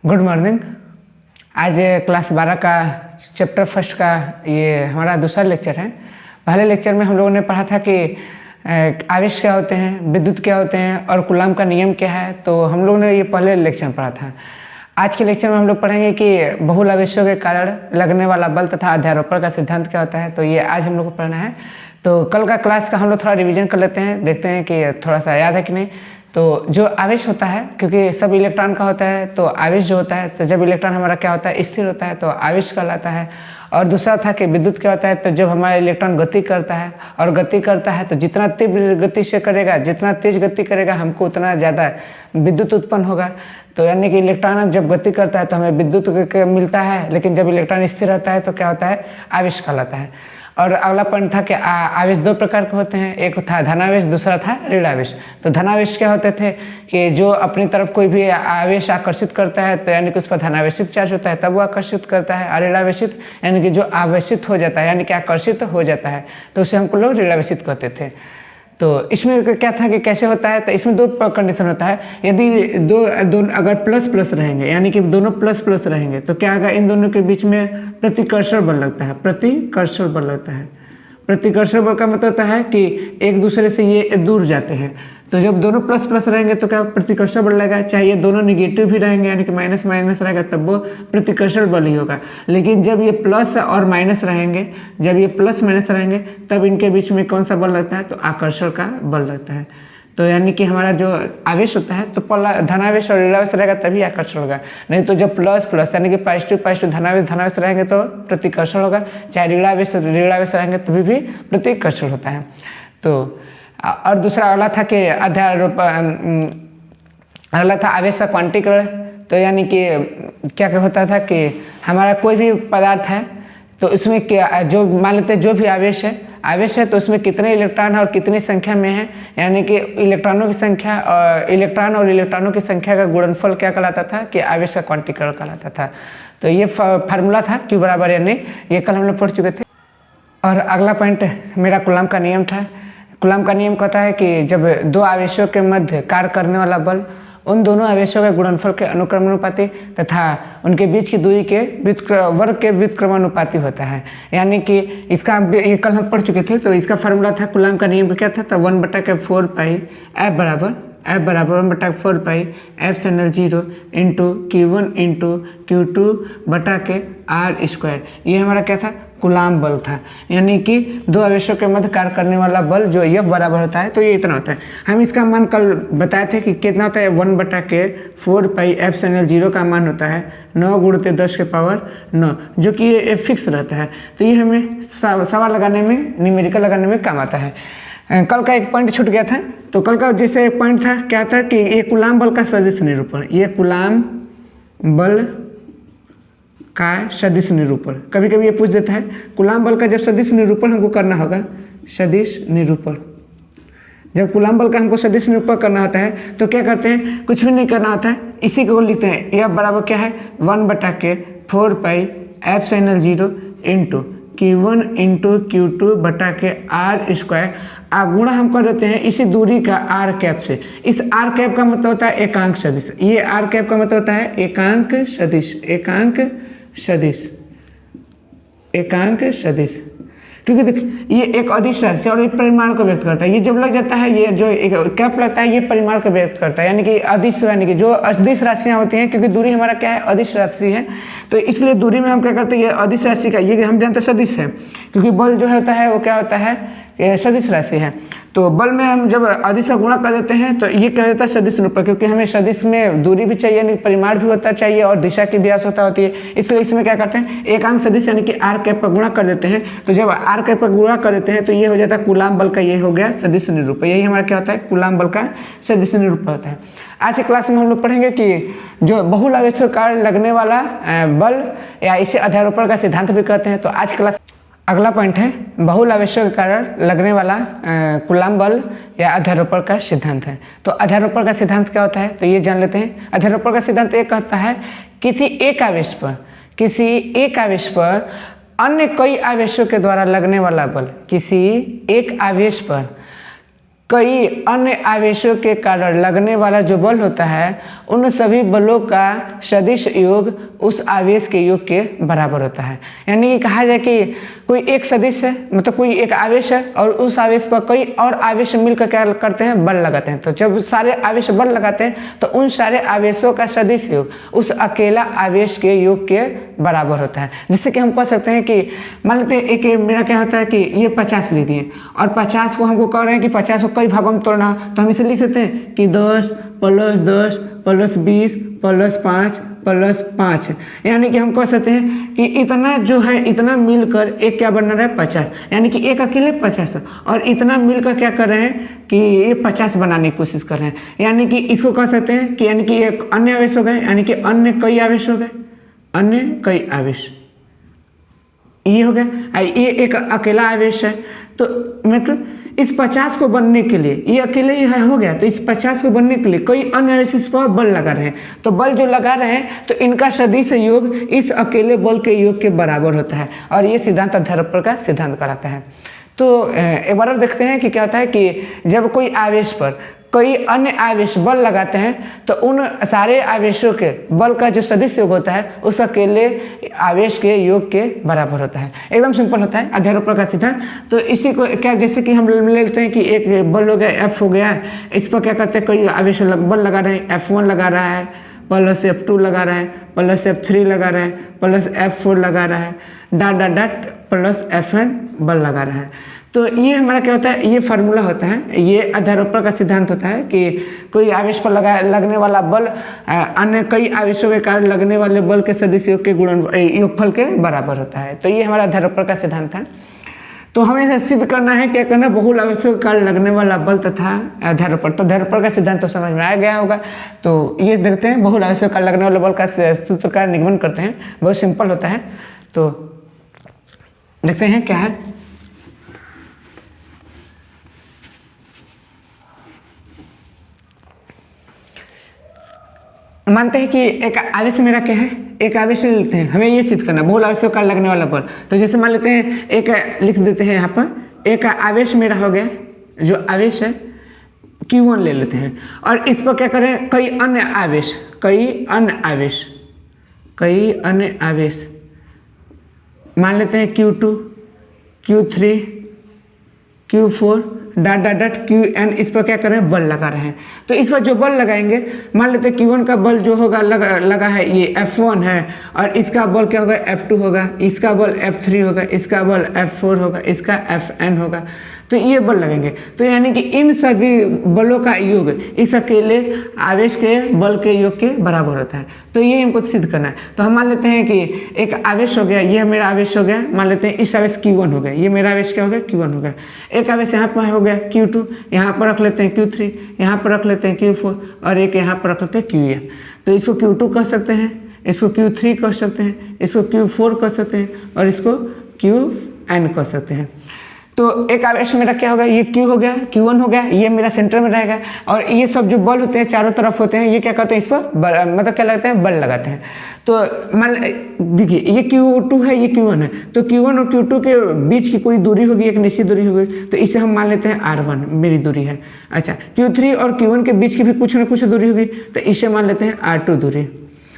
Good morning. आज class 12 का chapter first का ये हमारा दूसरा लेक्चर है। पहले लेक्चर में हम लोगों ने पढ़ा था कि आवेश क्या होते हैं, विद्युत क्या होते हैं और कूलॉम का नियम क्या है। तो हम लोगों ने ये पहले लेक्चर में पढ़ा था। आज के लेक्चर में हम लोग पढ़ेंगे कि बहुल आवेशों के कारण लगने वाला बल तथा अध्यारोपण का सिद्धांत क्या होता है। तो ये आज हम लोग को पढ़ना है। तो कल का क्लास का हम लोग थोड़ा रिवीजन कर लेते हैं, देखते हैं कि थोड़ा सा याद है कि नहीं। तो जो आवेश होता है, क्योंकि सब इलेक्ट्रॉन का होता है, तो आवेश जो होता है, तो जब इलेक्ट्रॉन हमारा क्या होता है, स्थिर होता है, तो आवेश कहलाता है। और दूसरा था कि विद्युत क्या होता है, तो जब हमारा इलेक्ट्रॉन गति करता है, और गति करता है तो जितना तीव्र गति से करेगा, जितना तेज गति करेगा, हमको उतना ज़्यादा विद्युत उत्पन्न होगा। तो यानी कि इलेक्ट्रॉन जब गति करता है तो हमें विद्युत मिलता है, लेकिन जब इलेक्ट्रॉन स्थिर रहता है तो क्या होता है, आवेश कहलाता है। और अगला पॉइंट था कि आवेश दो प्रकार के होते हैं, एक था धनावेश, दूसरा था ऋणावेश। तो धनावेश क्या होते थे कि जो अपनी तरफ कोई भी आवेश आकर्षित करता है, तो यानी कि उस पर धनावेशित चार्ज होता है, तब वो आकर्षित करता है। और ऋणावेशित यानी कि जो आवेशित हो जाता है, यानी कि आकर्षित हो जाता है, तो उसे हमको लोग ऋणावेशित कहते थे। तो इसमें क्या था कि कैसे होता है, तो इसमें दो कंडीशन होता है। यदि दो अगर प्लस प्लस रहेंगे, यानी कि दोनों प्लस प्लस रहेंगे, तो क्या होगा, इन दोनों के बीच में प्रतिकर्षण बल लगता है। प्रतिकर्षण बल लगता है। प्रतिकर्षण बल का मतलब होता है कि एक दूसरे से ये दूर जाते हैं। तो जब दोनों प्लस प्लस रहेंगे तो क्या प्रतिकर्षण बल लगेगा। चाहे ये दोनों निगेटिव भी रहेंगे, यानी कि माइनस माइनस रहेगा, तब वो प्रतिकर्षण बल ही होगा। लेकिन जब ये प्लस और माइनस रहेंगे, जब ये प्लस माइनस रहेंगे, तब इनके बीच में कौन सा बल लगता है, तो आकर्षण का बल लगता है। तो यानी कि हमारा जो आवेश होता है, तो धनावेश और ऋणावेश रहेगा तभी आकर्षण होगा। नहीं तो जब प्लस प्लस यानी कि पॉजिटिव धनावेश रहेंगे तो प्रतिकर्षण होगा। चाहे ऋणावेश रहेंगे तभी भी प्रतिकर्षण होता है। तो और दूसरा अगला था कि अगला था आवेश का क्वांटीकरण। तो यानी कि क्या होता था कि हमारा कोई भी पदार्थ है, तो उसमें क्या जो मान लेते हैं जो भी आवेश है तो उसमें कितने इलेक्ट्रॉन और कितनी संख्या में है, यानी कि इलेक्ट्रॉनों की संख्या और इलेक्ट्रॉनों की संख्या का गुणनफल क्या कहलाता था, कि आवेश का क्वांटीकरण कहलाता था। तो ये फार्मूला था Q बराबर यानी, ये कल हम लोग पढ़ चुके थे। और अगला पॉइंट मेरा कूलॉम का नियम था। कूलॉम का नियम कहता है कि जब दो आवेशों के मध्य कार्य करने वाला बल उन दोनों आवेशों के गुणनफल के अनुक्रमानुपाती तथा उनके बीच की दूरी के वर्ग के व्युत्क्रमानुपाती होता है। यानी कि इसका ये कल हम पढ़ चुके थे। तो इसका फार्मूला था कूलॉम का नियम क्या था, तो 1/4 पाई F बराबर 1/4 पाई F0 into Q1 into Q2 बटा के R²। ये हमारा क्या था, कूलॉम बल था। यानी कि दो आवेशों के मध्य कार्य करने वाला बल जो F बराबर होता है, तो ये इतना होता है। हम इसका मान कल बताए थे कि कितना होता है, 1/4 पाई F0 का मान होता है 9 × 10⁹, जो कि ये फिक्स रहता है। तो ये हमें सवाल लगाने में, न्यूमेरिकल लगाने में काम आता है। कल का एक पॉइंट छूट गया था। तो कल का जैसे एक पॉइंट था, क्या था कि ये कूलॉम बल का सदिश निरूपण, ये कूलॉम बल का सदिश निरूपण कभी कभी ये पूछ देता है। कूलॉम बल का जब सदिश निरूपण हमको करना होगा, सदिश निरूपण, जब कूलॉम बल का हमको सदिश निरूपण करना होता है, तो क्या करते हैं, कुछ भी नहीं करना होता है, इसी को लिखते हैं। यह बराबर क्या है, 1/4 पाई F0 into Q1 into Q2 बटा के R²। गुणा हम कर देते हैं इसी दूरी का R कैप से। इस R कैप का मतलब होता है एकांक सदिश। ये R कैप का मतलब होता है एकांक सदिश। क्योंकि देखिए ये एक अदिश राशि और ये परिमाण को व्यक्त करता है। ये जब लग जाता है, ये जो एक कैप लगता है, ये परिमाण को व्यक्त करता है। यानी कि अदिश, यानी कि जो अदिश राशियाँ होती हैं, क्योंकि दूरी हमारा क्या है, अदिश राशि है, तो इसलिए दूरी में हम क्या करते हैं, ये अदिश राशि का, ये हम जानते हैं सदिश है, क्योंकि बल जो होता है वो क्या होता है, ये सदिश राशि है। तो बल में हम जब अदिश का गुणा कर देते हैं, तो ये क्या रहता है, सदिश निरूपण, क्योंकि हमें सदिश में दूरी भी चाहिए, यानी परिमाण भी होता चाहिए, और दिशा की भी आवश्यकता होती है। इसलिए इसमें क्या करते हैं, एकांक सदिश यानी कि R कैप का गुणा कर देते हैं। तो जब R कैप का गुणा कर देते हैं, तो ये हो जाता है कूलॉम बल का, ये हो गया सदिश निरूपण। यही हमारा क्या होता है, कूलॉम बल का सदिश निरूपण होता है। आज की क्लास में हम लोग पढ़ेंगे कि जो बहुल आवेशों का लगने वाला बल, या इसे अध्यारोपण का सिद्धांत भी कहते हैं। तो आज क्लास अगला पॉइंट है बहुल आवेशों के कारण लगने वाला कूलॉम बल या अध्यारोपण का सिद्धांत है। तो अध्यारोपण का सिद्धांत क्या होता है, तो ये जान लेते हैं। अध्यारोपण का सिद्धांत ये कहता है किसी एक आवेश पर अन्य कई आवेशों के द्वारा लगने वाला बल, किसी एक आवेश पर कई अन्य आवेशों के कारण लगने वाला जो बल होता है उन सभी बलों का सदिश योग उस आवेश के योग के बराबर होता है। यानी कि कहा जाए कि कोई एक सदिश है, मतलब कोई एक आवेश है और उस आवेश पर कई और आवेश मिलकर क्या करते हैं, बल लगाते हैं। तो जब सारे आवेश बल लगाते हैं तो उन सारे आवेशों का सदिश योग उस अकेला आवेश के योग के बराबर होता है। जिससे कि हम कह सकते हैं कि मान लेते हैं एक मेरा क्या होता है कि ये 50 ले दिए और 50 को हमको कह रहे हैं कि 50 को कई भागों में तोड़ना, तो हम इसे लिख सकते हैं कि 10 + 10 + 20 + 5 + 5, यानी कि हम कह सकते हैं कि इतना जो है इतना मिलकर एक क्या बन रहा है, 50। यानी कि एक अकेले 50 और इतना मिलकर क्या कर रहे हैं कि ये 50 बनाने की कोशिश कर रहे हैं। यानी कि इसको कह सकते हैं कि यानी कि एक अन्य आवेश हो गए, यानी कि अन्य कई आवेश हो गए, अन्य कई आवेश ये हो गया। ये एक अकेला आवेश है, तो मतलब इस 50 को बनने के लिए ये अकेले ही हो गया, तो इस 50 को बनने के लिए कई अन्य आवेश इस पर बल लगा रहे हैं। तो बल जो लगा रहे हैं तो इनका सदिश योग इस अकेले बल के योग के बराबर होता है और ये सिद्धांत अध्यारोपण का सिद्धांत कराता है। तो एक बार देखते हैं कि क्या होता है कि जब कोई आवेश पर कई अन्य आवेश बल लगाते हैं तो उन सारे आवेशों के बल का जो सदिश योग होता है उस अकेले आवेश के योग के बराबर होता है। एकदम सिंपल होता है अध्यारोपण का सिद्धांत। तो इसी को क्या, जैसे कि हम ले लेते हैं कि एक बल हो गया F हो गया, इस पर क्या करते हैं कई आवेश बल लगा रहे हैं, F1 लगा रहा है प्लस F2 लगा रहा है प्लस F3 लगा रहा है प्लस F4 लगा रहा है डॉट प्लस Fn बल लगा रहा है। तो ये हमारा क्या होता है, ये फार्मूला होता है, ये अध्यारोपण का सिद्धांत होता है कि कोई आवेश पर लगने वाला बल अन्य कई आवेशों के कारण लगने वाले बल के सदिश योग के योगफल के बराबर होता है। तो ये हमारा अध्यारोपण का सिद्धांत है। तो हमें इसे सिद्ध करना है, क्या करना, बहुल आवेशों के कारण लगने वाला बल तथा अध्यारोपण। तो अध्यारोपण का सिद्धांत तो समझ में आ गया होगा। तो ये देखते हैं बहुल आवेशों के कारण लगने वाले बल का सूत्र का निगमन करते हैं। बहुत सिंपल होता है, तो देखते हैं क्या है। मानते हैं कि एक आवेश मेरा क्या है, एक आवेश ले लेते हैं, हमें ये सिद्ध करना बहुल आवेशों का लगने वाला बल। तो जैसे मान लेते हैं एक लिख देते हैं यहाँ पर, एक आवेश मेरा हो गया, जो आवेश है Q1 ले लेते हैं और इस पर क्या करें, कई अन्य आवेश मान लेते हैं Q2 Q3 Q4 dot Qn, इस पर क्या कर रहे हैं, बल लगा रहे हैं। तो इस पर जो बल लगाएंगे, मान लेते हैं Q1 का बल जो होगा लगा है ये F1 है और इसका बल क्या होगा, F2 होगा, इसका बल F3 होगा, इसका बल F4 होगा, इसका Fn होगा। तो ये बल लगेंगे। तो यानी कि इन सभी बलों का योग इस अकेले आवेश के बल के योग के बराबर होता है। तो ये हमको सिद्ध करना है। तो हम मान लेते हैं कि एक आवेश हो गया, ये मेरा आवेश हो गया, मान लेते हैं इस आवेश Q1 हो गया, ये मेरा आवेश क्या हो गया, Q1 हो गया। एक आवेश यहाँ पर हो गया Q2, यहाँ पर रख लेते हैं Q3, यहाँ पर रख लेते हैं Q4 और एक यहाँ पर रख लेते हैं Qn। तो इसको Q2 कह सकते हैं, इसको Q3 कह सकते हैं, इसको Q4 कह सकते हैं और इसको Qn कह सकते हैं। तो एक आवेश मेरा क्या होगा, ये Q हो गया, Q1 हो गया, ये मेरा सेंटर में रहेगा और ये सब जो बल होते हैं चारों तरफ होते हैं, ये क्या करते हैं, इस पर मतलब क्या लगते हैं, बल लगाते हैं। तो मान देखिए ये Q2 है, ये Q1 है, तो Q1 और Q2 के बीच की कोई दूरी होगी, एक निश्चित दूरी होगी, तो इसे हम मान लेते हैं R1 मेरी दूरी है। अच्छा, Q3 और Q1 के बीच की भी कुछ ना कुछ दूरी होगी, तो इसे मान लेते हैं R2 दूरी।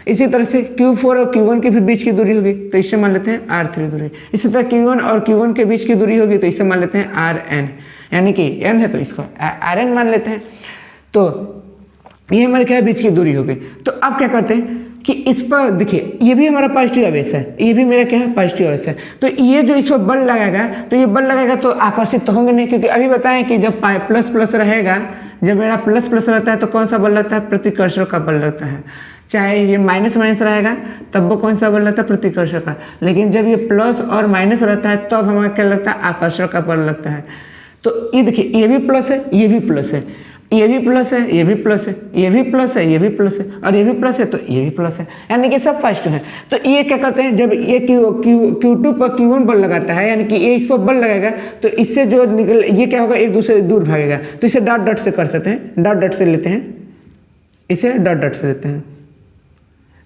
इसी तरह से Q4 और Q1 के भी बीच की दूरी होगी, तो इससे मान लेते हैं R3 दूरी। इसी तरह Q1 और Q1 के बीच की दूरी होगी, तो इससे मान लेते हैं Rn, यानी कि n है तो इसको Rn मान लेते हैं। तो ये हमारे क्या बीच की दूरी होगी। तो अब क्या करते हैं कि इस पर देखिए, ये भी हमारा पॉजिटिव आवेश है, ये भी मेरा क्या है, पॉजिटिव आवेश है। तो ये जो इस पर बल लगाएगा, तो ये बल लगाएगा तो आकर्षित तो होंगे नहीं, क्योंकि अभी बताएं कि जब प्लस प्लस रहेगा, जब मेरा प्लस प्लस रहता है तो कौन सा बल लगता है, प्रतिकर्षण का बल लगता है। चाहे ये माइनस माइनस रहेगा तब वो कौन सा बल लगता है, प्रतिकर्षण का। लेकिन जब ये प्लस और माइनस रहता है तब हमारा क्या लगता है, आकर्षण का बल लगता है। तो ये देखिए, ये भी प्लस है, ये भी प्लस है, ये भी प्लस है, ये भी प्लस है, ये भी प्लस है, ये भी प्लस है और ये भी प्लस है, तो ये भी प्लस है, यानी कि सब पॉजिटिव है। तो ये क्या करते हैं, जब ये Q2 पर Q1 बल लगाता है, यानी कि ये इस पर बल लगाएगा, तो इससे जो निकल ये क्या होगा, एक दूसरे दूर भागेगा। तो इसे डॉट डॉट से कर सकते हैं, डॉट डॉट से लेते हैं, इसे डॉट डॉट से लेते हैं,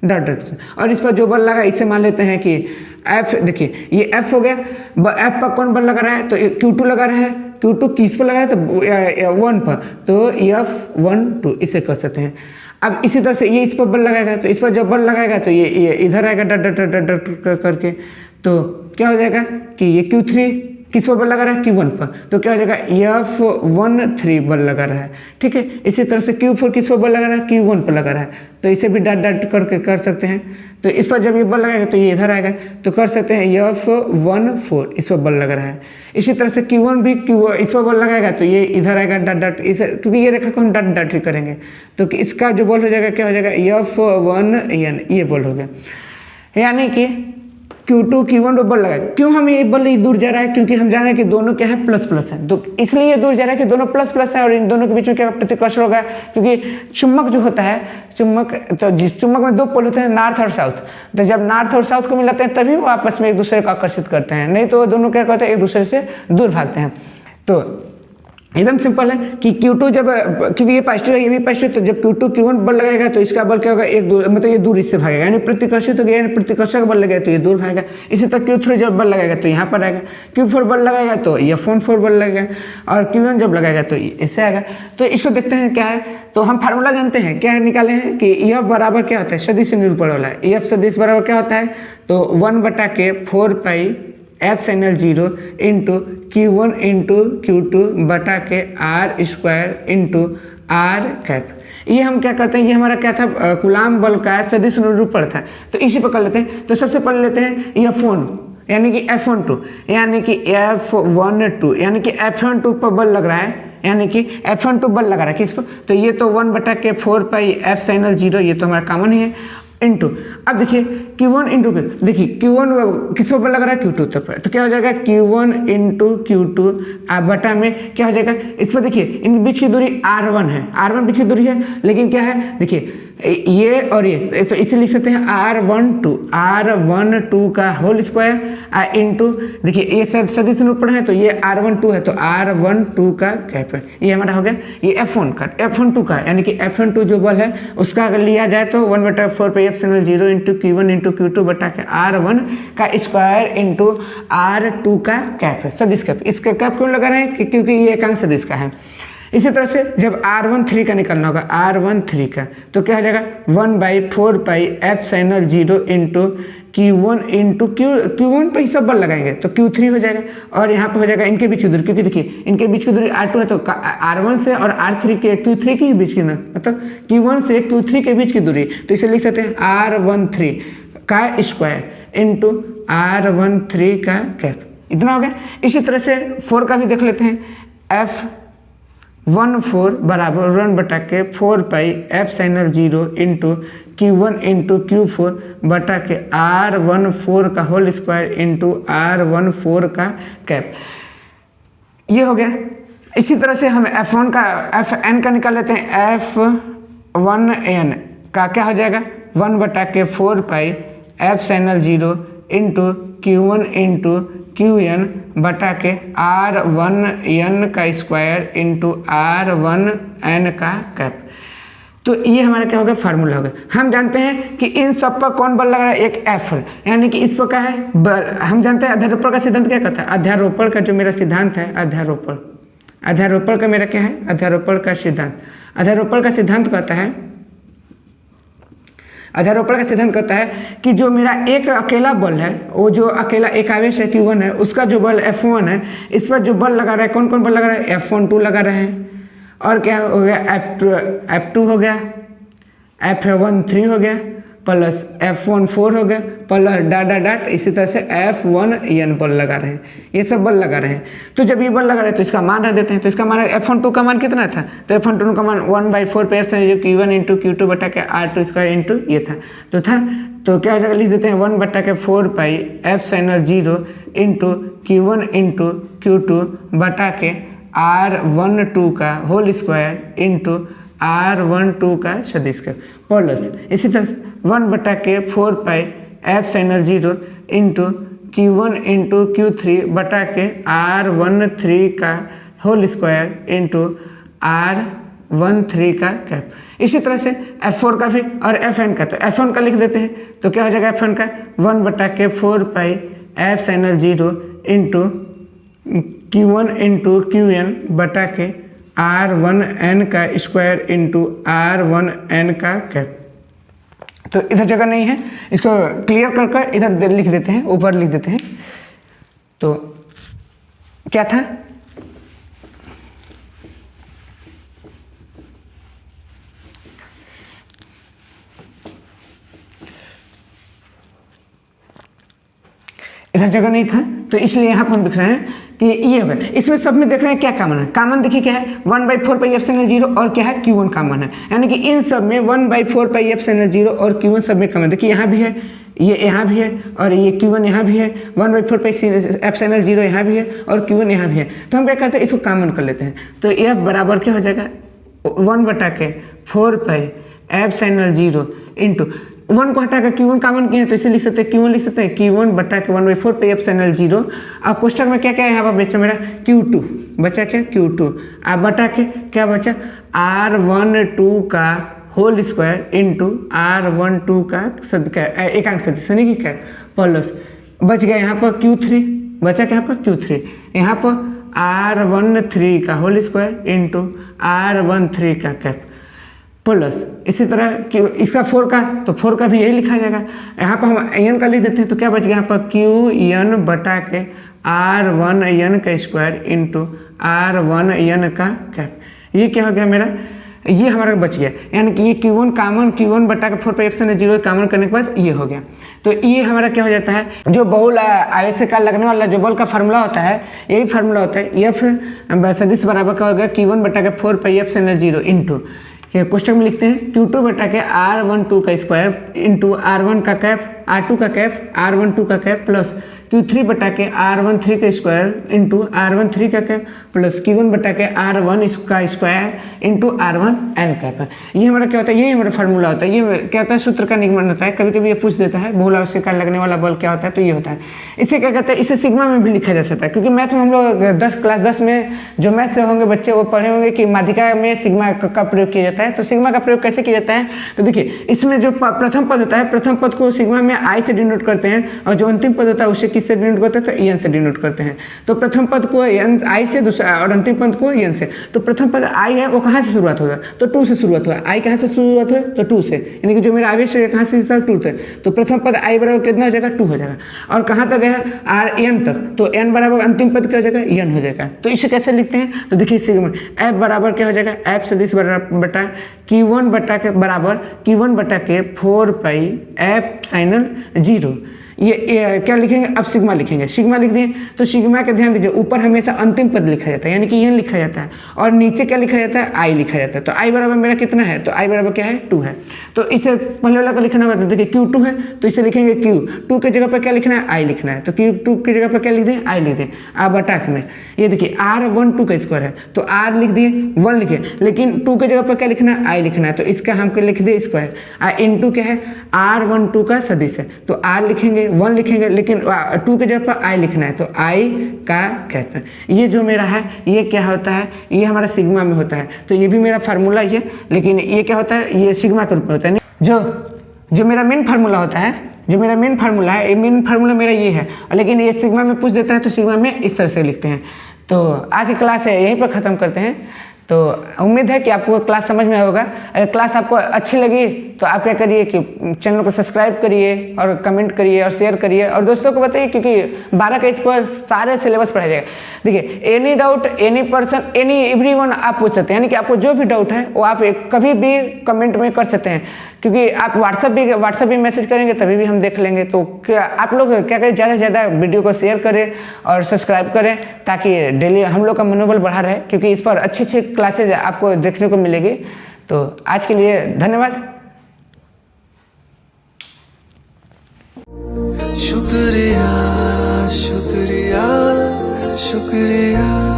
डॉट डॉट से। और इस पर जो बल लगा इसे मान लेते हैं कि F। देखिए ये F हो गया, F पर कौन बल लगा रहा है, तो Q2 लगा रहा है, Q2 किस पर लगा है, तो 1 पर, तो F12 इसे कर सकते हैं। अब इसी तरह से ये इस पर बल लगाएगा, तो इस पर जब बल लगाएगा तो ये इधर आएगा डट डट डट डट डट करके, तो क्या हो जाएगा कि ये Q3 किस पर बल लगा रहा है, Q1 पर, तो क्या हो जाएगा F13 बल लगा रहा है। ठीक है, इसी तरह से Q4 किस पर बल लगा रहा है, Q1 पर लगा रहा है, तो इसे भी डट डट करके कर सकते हैं। तो इस पर जब ये बल लगाएगा तो ये इधर आएगा, तो कर सकते हैं F14 इस पर बल लगा रहा है। इसी तरह से Q1 भी इस पर बल लगाएगा तो ये इधर आएगा डट डट, इसे क्योंकि ये रेखा को हम डट डट ही करेंगे, तो इसका जो बल हो जाएगा क्या हो जाएगा F1N, ये बल हो गया। यानी कि Q2 Q1 पर बल लगाएगा। क्यों हम ये बल दूर जा रहा है, क्योंकि हम जान रहे हैं कि दोनों क्या है, प्लस प्लस है, तो इसलिए ये दूर जा रहा है कि दोनों प्लस प्लस है और इन दोनों के बीच में क्या प्रतिकर्षण होगा, क्योंकि चुंबक जो होता है, चुंबक, तो जिस चुंबक में दो पोल होते हैं नॉर्थ और साउथ, तो जब नॉर्थ और साउथ को मिलाते हैं तभी वो आपस में एक दूसरे को आकर्षित करते हैं, नहीं तो दोनों क्या करते हैं, एक दूसरे से दूर भागते हैं। तो एकदम सिंपल है कि Q2 जब, क्योंकि ये पॉजिटिव है ये भी पॉजिटिव, तो जब Q2 Q1 बल लगाएगा तो इसका बल क्या होगा, एक दूर, मतलब ये दूर इससे भागेगा, यानी प्रतिकर्षित हो गया, यानी प्रतिकर्षक बल लगेगा तो ये दूर भागेगा। इसी तरह Q3 जब बल लगाएगा तो यहाँ पर आएगा, Q4 बल लगाएगा तो F14 बल लगेगा, और Q1 जब लगाएगा तो इससे आएगा। तो इसको देखते हैं क्या है, तो हम फार्मूला जानते हैं, क्या निकाले हैं कि F बराबर क्या होता है, सदिश निरूपण वाला है। F सदिश बराबर क्या होता है, तो 1/4 पाई F sin 0 into Q1 into Q2 बटा के R square into R cap. ये हम क्या करते हैं, ये हमारा क्या था, कूलाम बल का सदिश निरूपण था, तो इसी पर कर लेते हैं। तो सबसे पहले लेते हैं F1, यानी कि F12, यानी कि F12, यानी कि F12 पर बल लग रहा है, यानी कि F12 बल लगा रहा है किस पर, तो ये तो 1/4 पाई F sin 0, ये तो हमारा कॉमन ही है, इंटू, अब देखिए Q1 इंटू देखिए Q1 किस पर बल लग रहा है, Q2 पर, तो क्या हो जाएगा Q1 इंटू Q2 बटा में क्या हो जाएगा, इस पर देखिए इन बीच की दूरी R1 है, R1 बीच की दूरी है, लेकिन क्या है देखिए ये और ये, तो इसे लिख सकते हैं R12 का होल स्क्वायर इंटू, देखिए ये सदिश निरूपण है तो ये R12 है, तो R12 का कैप है, ये हमारा हो गया। ये F12 का यानी कि F12 जो बल है उसका अगर लिया जाए तो 1/4 पे F sin 0 into Q1 into Q2 बटा के R1 का स्क्वायर इंटू R2 का कैप है, सदिश कैप। इसका कैप क्यों लगा रहे हैं, क्योंकि ये एकांक सदिश का है। इसी तरह से जब R13 का निकलना होगा, R13 का, तो क्या हो जाएगा 1/4 पाई F sin 0 into Q1 into Q1 पे ही सब बल लगाएंगे तो Q3 हो जाएगा, और यहाँ पे हो जाएगा इनके बीच की दूरी, क्योंकि देखिए इनके बीच की दूरी R2 है, तो R1 से और R3 के Q3 के बीच की, मतलब Q1 से Q3 के बीच की दूरी, तो इसे लिख सकते हैं R13 का स्क्वायर इंटू R13 का कैप। इतना हो गया। इसी तरह से 4 का भी देख लेते हैं, F14 बराबर 1/4 पाई F sin 0 into Q1 into Q4 बटा के R14 का होल स्क्वायर इंटू R14 का कैप। ये हो गया। इसी तरह से हम F1 का Fn का निकाल लेते हैं। F1n का क्या हो जाएगा 1/4 पाई F sin 0 into Q1 into Qn बटा के R1n का स्क्वायर इंटू R1n का कैप। तो ये हमारा क्या होगा, फार्मूला होगा। हम जानते हैं कि इन सब पर कौन बल लग रहा है, एक F है, यानी कि इस पर क्या है बल। हम जानते हैं अध्यारोपण का सिद्धांत क्या कहता है, अध्यारोपण का जो मेरा सिद्धांत है, अध्यारोपण का मेरा क्या है, अध्यारोपण का सिद्धांत कहता है, अध्यारोपण का सिद्धांत कहता है कि जो मेरा एक अकेला बल है, वो जो अकेला एक आवेश है Q1 है, उसका जो बल F1 है, इस पर जो बल लगा रहा है, कौन कौन बल लगा रहा है, F12 लगा रहे हैं, और क्या हो गया F2 हो गया, F13 हो गया, प्लस F14 हो गया, प्लस डाट इसी तरह से F1n बल लगा रहे हैं, ये सब बल लगा रहे हैं। तो जब ये बल लगा रहे हैं तो इसका मान रख देते हैं। तो इसका मान F12 का मान कितना था, तो F12 का मान 1/4 पे F sin Q1 into Q2 बटा के R2 स्क्वायर इंटू ये था, तो क्या हो जाएगा, लिख देते हैं 1/4 पाई F sin 0 into Q1 into Q2 बटा के R12 का होल स्क्वायर इंटू R12 का सदिश का, प्लस इसी तरह 1/4 पाई F sin 0 into Q1 into Q3 बटा के R13 का होल स्क्वायर इंटू R13 का कैप। इसी तरह से F4 का भी और Fn का, तो F1 का लिख देते हैं, तो क्या हो जाएगा Fn का 1/4 पाई F sin 0 into Q1 into Qn बटा के R1n का स्क्वायर इंटू R1n का कैप। तो इधर जगह नहीं है, इसको क्लियर कर कर इधर लिख देते हैं, ऊपर लिख देते हैं। तो क्या था, इधर जगह नहीं था, तो इसलिए यहाँ पर हम लिख रहे हैं कि ये होगा। इसमें सब में देख रहे हैं क्या कॉमन है। कॉमन देखिए क्या है, 1/4πε0 और क्या है Q1 कॉमन है, यानी कि इन सब में 1/4πε0 और Q1 सब में कॉमन। देखिए यहाँ भी है, ये यहाँ भी है, और ये Q1 यहाँ भी है, 1/4πε0 यहाँ भी है और Q1 यहाँ भी है। तो हम क्या करते हैं, इसको कॉमन कर लेते हैं। तो यह बराबर क्या हो जाएगा, 1/4πε0 इंटू 1 को हटा कर Q1 कॉमन किए हैं, तो इसे लिख सकते हैं Q1 लिख सकते हैं, Q1 बटा के 1/4πε0। अब कोष्टक में क्या क्या है, यहाँ पर बचा मेरा Q2, बचा क्या Q2, अब बटा के क्या बचा R12 का होल स्क्वायर इंटू R12 का एकांक सदिश यानी कि क्या प्लस बच गया यहाँ पर Q3, बचा क्या यहाँ पर Q3, यहाँ पर R13 का होल स्क्वायर इंटू R13 का कैप प्लस इसी तरह इसका 4 का, तो 4 का भी यही लिखा जाएगा। यहाँ पर हम n का लिख देते हैं, तो क्या बच गया यहाँ पर Qn बटा के R1n का स्क्वायर इंटू R1n का कैप। ये क्या हो गया मेरा, ये हमारा बच गया, यानी कि ये Q1 कॉमन, Q1 बटा के 4πε0 कॉमन करने के बाद ये हो गया। तो ये हमारा क्या हो जाता है, जो बहुल आवेश का लगने वाला जो बल का फार्मूला होता है, यही फार्मूला होता है। ये फिर सदिश बराबर क्या होगा, Q1 बटा के 4πε0 इंटू क्वेश्चन में लिखते हैं Q2 बटा के R12 का स्क्वायर इंटू R1 का कैप, R2 का कैप, R12 का कैप प्लस Q3 बटा के R13 का स्क्वायर इंटू R13 का कैप प्लस Q1 बटा के R1 का स्क्वायर इंटू R1n कैप। ये हमारा क्या होता है, यही हमारा फार्मूला होता है। ये क्या होता है, सूत्र का निगमन होता है। कभी कभी ये पूछ देता है बहुल आवेश का लगने वाला बल क्या होता है, तो ये होता है। इसे क्या कहते हैं, इसे सिग्मा में भी लिखा जा सकता है, क्योंकि मैथ में हम लोग क्लास 10 में जो मैथ से होंगे बच्चे वो पढ़े होंगे कि माध्यिका में सिग्मा का प्रयोग किया जाता है। तो सिग्मा का प्रयोग कैसे किया जाता है, तो देखिए इसमें जो प्रथम पद होता है, प्रथम पद को सिग्मा में I से डिनोट करते हैं, और जो अंतिम पद होता है उसे किससे डिनोट करते हैं, तो n से डिनोट करते हैं। तो प्रथम पद को I से, दूसरा और अंतिम पद को n से। तो प्रथम पद I है वो कहाँ से शुरुआत होगा, तो 2 से शुरुआत हुआ। I कहाँ से शुरुआत हुआ, तो 2 से, यानी कि जो मेरा आवेश है कहाँ से 2 से। तो प्रथम पद I बराबर कितना हो जाएगा, 2 हो जाएगा। और कहाँ तक है, Rn तक, तो n बराबर अंतिम पद क्या हो जाएगा, n हो जाएगा। तो इसे कैसे लिखते हैं, तो देखिए सिग्मा F बराबर क्या हो जाएगा, F सदिश बटा Q1 बटा के बराबर Q1 बटा के 4πε0। ये क्या लिखेंगे, अब सिग्मा लिखेंगे, सिग्मा लिख दिए। तो सिग्मा का ध्यान दीजिए, ऊपर हमेशा अंतिम पद लिखा जाता है, यानी कि n लिखा जाता है, और नीचे क्या लिखा जाता है, I लिखा जाता है। तो I बराबर मेरा कितना है, तो I बराबर क्या है, 2 है। तो इसे पहले वाला का लिखना होगा, तो देखिए Q2 है, तो इसे लिखेंगे Q2 के जगह पर क्या लिखना है, I लिखना है। तो Q2 की जगह पर क्या लिख दें, I लिख दें। अब बटाक में ये देखिए R12 का स्क्वायर है, तो R लिख दिए, 1 लिखे, लेकिन 2 के जगह पर क्या लिखना है, I लिखना है। तो इसका हमको लिख दिए स्क्वायर, इंटू क्या है, R12 का सदिश है, तो R लिखेंगे, 1 लिखेंगे, लेकिन 2 के जगह पर I लिखना है, तो I का कैप है। ये जो मेरा है ये क्या होता है, ये हमारा सिग्मा में होता है। तो ये भी मेरा फार्मूला ही है, लेकिन ये क्या होता है, ये सिग्मा के रूप में होता है। जो मेरा मेन फार्मूला होता है, जो मेरा मेन फार्मूला है, ये मेन फार्मूला मेरा ये है, लेकिन ये सिग्मा में पूछ देता है, तो सिग्मा में इस तरह से लिखते हैं। तो आज की क्लास है यहीं पर ख़त्म करते हैं। तो उम्मीद है कि आपको क्लास समझ में आएगा। अगर क्लास आपको अच्छी लगी तो आप क्या करिए कि चैनल को सब्सक्राइब करिए और कमेंट करिए और शेयर करिए और दोस्तों को बताइए, क्योंकि 12 का इस पर सारे सिलेबस पढ़ाया जाएगा। देखिए any doubt, any person, any everyone आप पूछ सकते हैं, यानी कि आपको जो भी डाउट है वो आप कभी भी कमेंट में कर सकते हैं, क्योंकि आप व्हाट्सएप भी मैसेज करेंगे तभी भी हम देख लेंगे। तो क्या आप लोग क्या करें, ज़्यादा से ज़्यादा वीडियो को शेयर करें और सब्सक्राइब करें, ताकि डेली हम लोग का मनोबल बढ़ा रहे, क्योंकि इस पर अच्छी अच्छी क्लासेज आपको देखने को मिलेगी। तो आज के लिए धन्यवाद। शुक्रिया शुक्रिया शुक्रिया।